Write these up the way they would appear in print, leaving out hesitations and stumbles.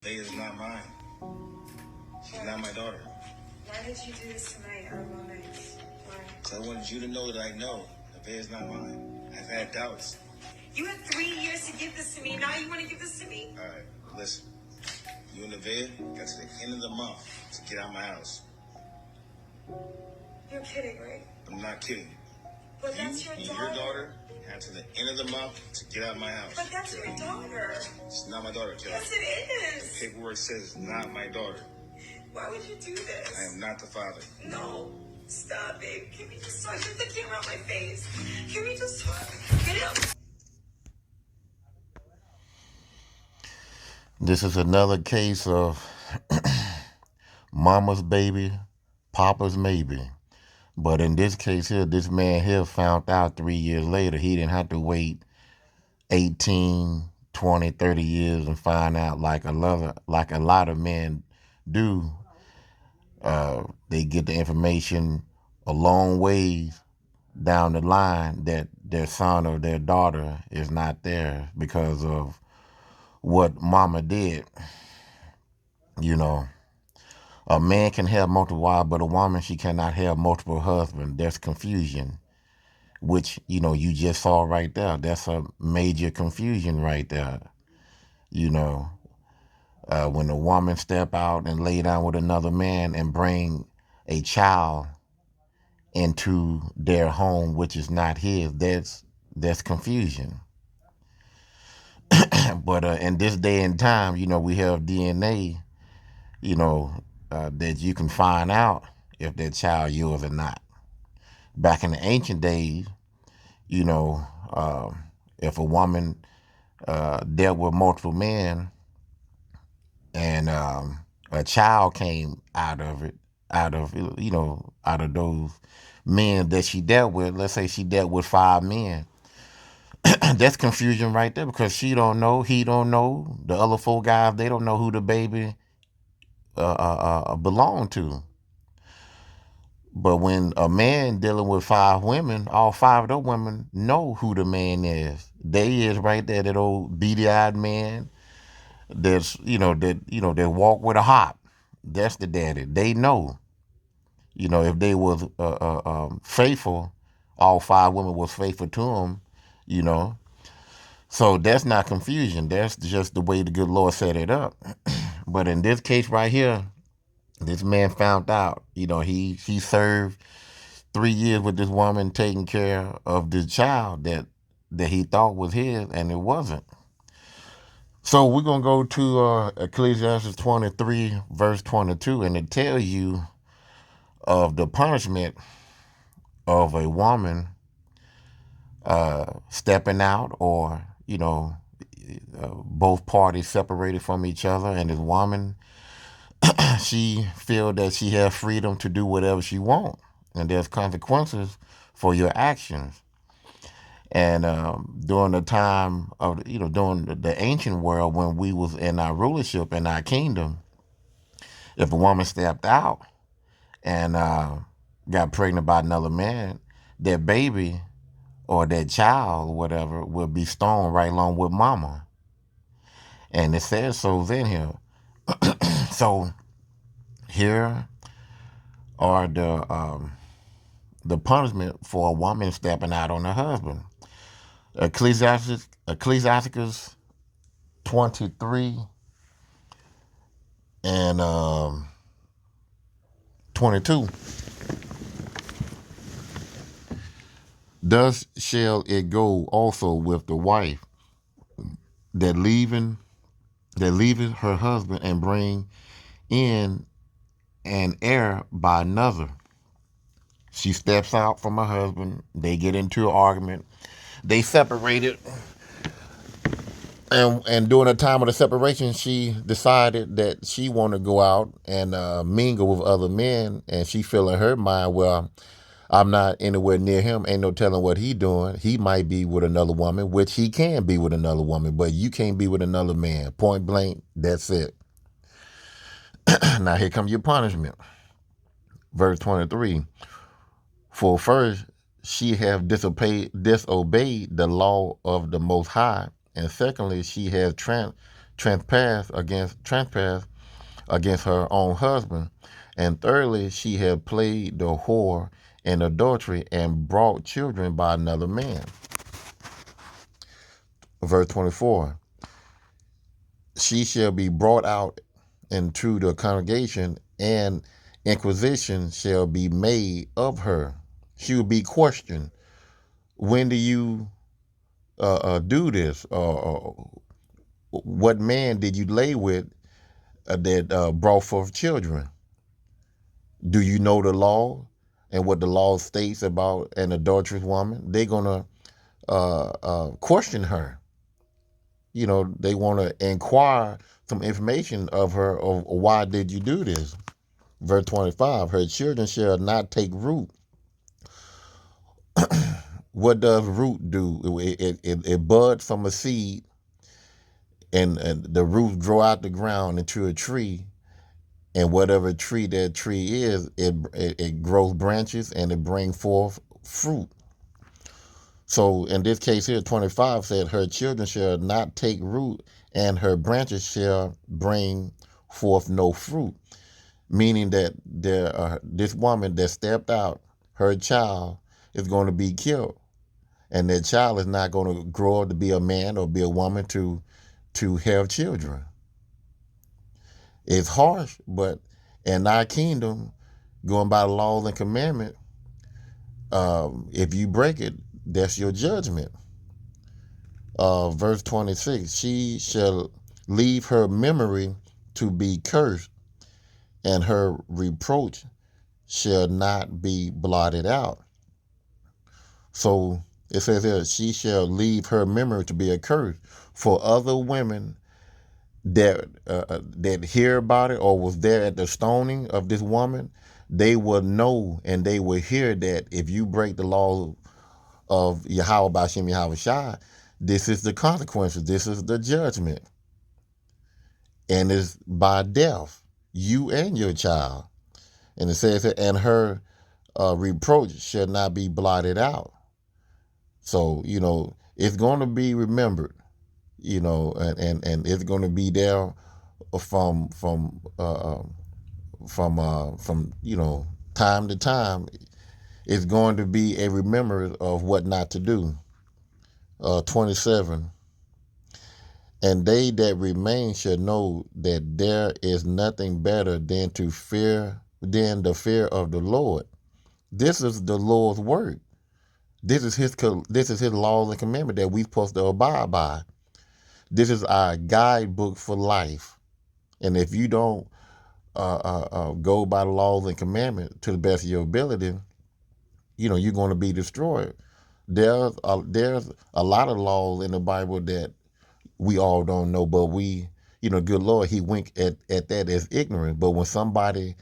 They is not mine. She's not my daughter. Why did you do this to my roommates? Why? Because I wanted you to know that I know Nevaeh is not mine. I've had doubts. You had 3 years to give this to me. Now you want to give this to me? All right, listen. You and Nevaeh got to the end of the month to get out of my house. You're kidding, right? I'm not kidding. But that's your and daughter. your daughter have to the end of the month to get out of my house. But that's your daughter. It's not my daughter, Kelly. Yes, it is. The paperwork says it's not my daughter. Why would you do this? I am not the father. No. Stop, babe. Can we just talk? Get the camera on my face. Can we just talk? Get up. This is another case of mama's baby, papa's maybe. But in this case here, this man here found out 3 years later. He didn't have to wait 18, 20, 30 years and find out like a lot of men do. They get the information a long ways down the line that their son or their daughter is not there because of what mama did. You know, a man can have multiple wives, but a woman, she cannot have multiple husbands. There's confusion, which, you just saw right there. That's a major confusion right there. When a woman step out and lay down with another man and bring a child into their home, which is not his, that's confusion. But in this day and time, we have DNA, that you can find out if that child yours or not. Back in the ancient days, if a woman dealt with multiple men and a child came out of those men that she dealt with, let's say she dealt with 5 men, that's confusion right there because she don't know, he don't know, the other 4 guys, they don't know who the baby belong to. But when a man dealing with 5 women, all 5 of those women know who the man is. They is right there, that old beady-eyed man that walk with a hop. That's the daddy. They know. If they was faithful, all 5 women was faithful to him, So that's not confusion. That's just the way the good Lord set it up. But in this case right here, this man found out, he served 3 years with this woman taking care of this child that he thought was his, and it wasn't. So we're going to go to Ecclesiastes 23, verse 22, and it tells you of the punishment of a woman stepping out, or, both parties separated from each other, and this woman, she feel that she has freedom to do whatever she wants, and there's consequences for your actions. And during the time of, during the ancient world, when we was in our rulership in our kingdom, if a woman stepped out and got pregnant by another man, that baby or that child or whatever would be stoned right along with mama. And it says so in here. So here are the punishment for a woman stepping out on her husband. Ecclesiastes 23 and 22. Thus shall it go also with the wife that leaveth her husband and bring in an heir by another. She steps out from her husband. They get into an argument. They separated. And during the time of the separation, she decided that she wanted to go out and mingle with other men. And she feel in her mind, well, I'm not anywhere near him. Ain't no telling what he doing. He might be with another woman, which he can be with another woman, but you can't be with another man. Point blank, that's it. Now here comes your punishment. Verse 23. For first, she have disobeyed the law of the Most High. And secondly, she has trespass against her own husband. And thirdly, she had played the whore in adultery and brought children by another man. Verse 24, she shall be brought out into the congregation, and inquisition shall be made of her. She will be questioned. When do you do this? What man did you lay with that brought forth children? Do you know the law and what the law states about an adulterous woman? They're going to question her. They want to inquire some information of her of why did you do this? Verse 25, her children shall not take root. What does root do? It buds from a seed, and the roots grow out the ground into a tree. And whatever tree that tree is, it grows branches and it brings forth fruit. So in this case here, 25 said, her children shall not take root, and her branches shall bring forth no fruit. Meaning that this woman that stepped out, her child is going to be killed. And that child is not going to grow up to be a man or be a woman to have children. It's harsh, but in our kingdom, going by the laws and commandments, if you break it, that's your judgment. Verse 26, she shall leave her memory to be cursed, and her reproach shall not be blotted out. So it says here, she shall leave her memory to be a curse. For other women that hear about it or was there at the stoning of this woman, they will know and they will hear that if you break the law of Yahweh B'Shem Yahweh Shai, this is the consequences. This is the judgment. And it's by death, you and your child. And it says that, and her reproach shall not be blotted out. So, it's going to be remembered, and it's going to be there from time to time. It's going to be a remembrance of what not to do. 27, and they that remain shall know that there is nothing better than the fear of the Lord. This is the Lord's word. This is his laws and commandments that we're supposed to abide by. This is our guidebook for life. And if you don't go by the laws and commandments to the best of your ability, you're going to be destroyed. There's a lot of laws in the Bible that we all don't know, but good Lord, he winked at that as ignorant. But when somebody,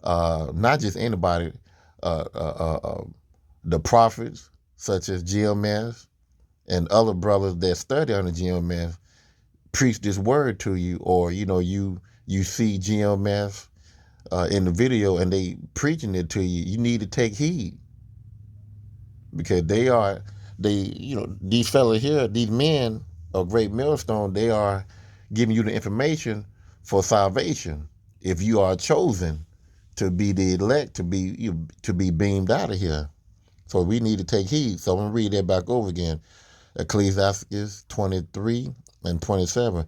not just anybody, the prophets such as GMS and other brothers that study under GMS preach this word to you, or you see GMS in the video and they preaching it to you, you need to take heed, because these fellas here, these men of Great Millstone, they are giving you the information for salvation if you are chosen to be the elect, to be beamed out of here. So we need to take heed. So I'm going to read that back over again. Ecclesiastes 23 and 27.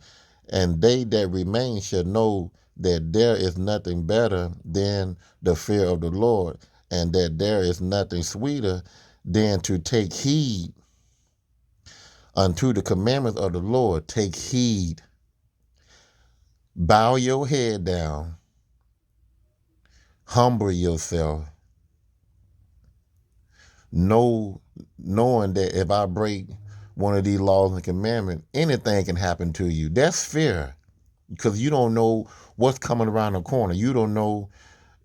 And they that remain shall know that there is nothing better than the fear of the Lord, and that there is nothing sweeter than to take heed unto the commandments of the Lord. Take heed. Bow your head down. Humble yourself. Knowing that if I break one of these laws and commandments, anything can happen to you. That's fear, because you don't know what's coming around the corner. You don't know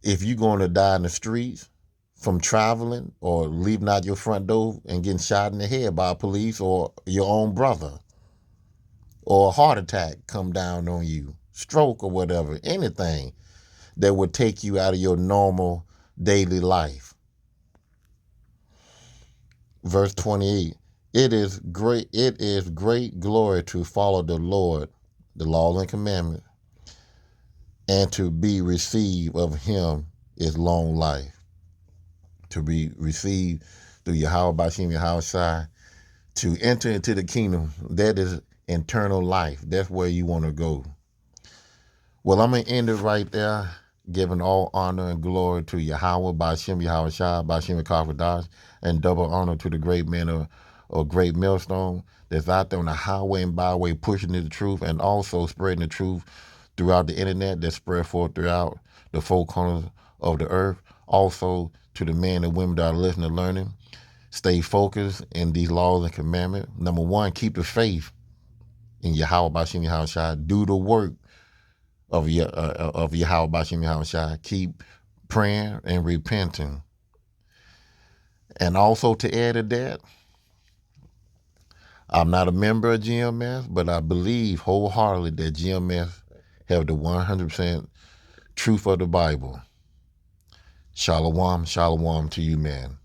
if you're going to die in the streets from traveling, or leaving out your front door and getting shot in the head by police, or your own brother, or a heart attack come down on you, stroke or whatever, anything that would take you out of your normal daily life. Verse 28, it is great glory to follow the Lord. the laws and commandments, and to be received of him is long life. To be received through Yahweh Bashim Yahweh Shai, to enter into the kingdom, that is eternal life. That's where you want to go. Well, I'm going to end it right there, giving all honor and glory to Yahweh Bashim Yahweh Shai, Bashim Kafadash, and double honor to the great man of Great Millstone that's out there on the highway and byway pushing the truth and also spreading the truth throughout the internet that spread forth throughout the four corners of the earth. Also to the men and women that are listening and learning, stay focused in these laws and commandments. Number one, keep the faith in Yahweh Bashim Yahweh Shai. Do the work of Yahweh Bashim Yahweh Shai. Keep praying and repenting. And also to add to that, I'm not a member of GMS, but I believe wholeheartedly that GMS have the 100% truth of the Bible. Shalom, shalom to you, man.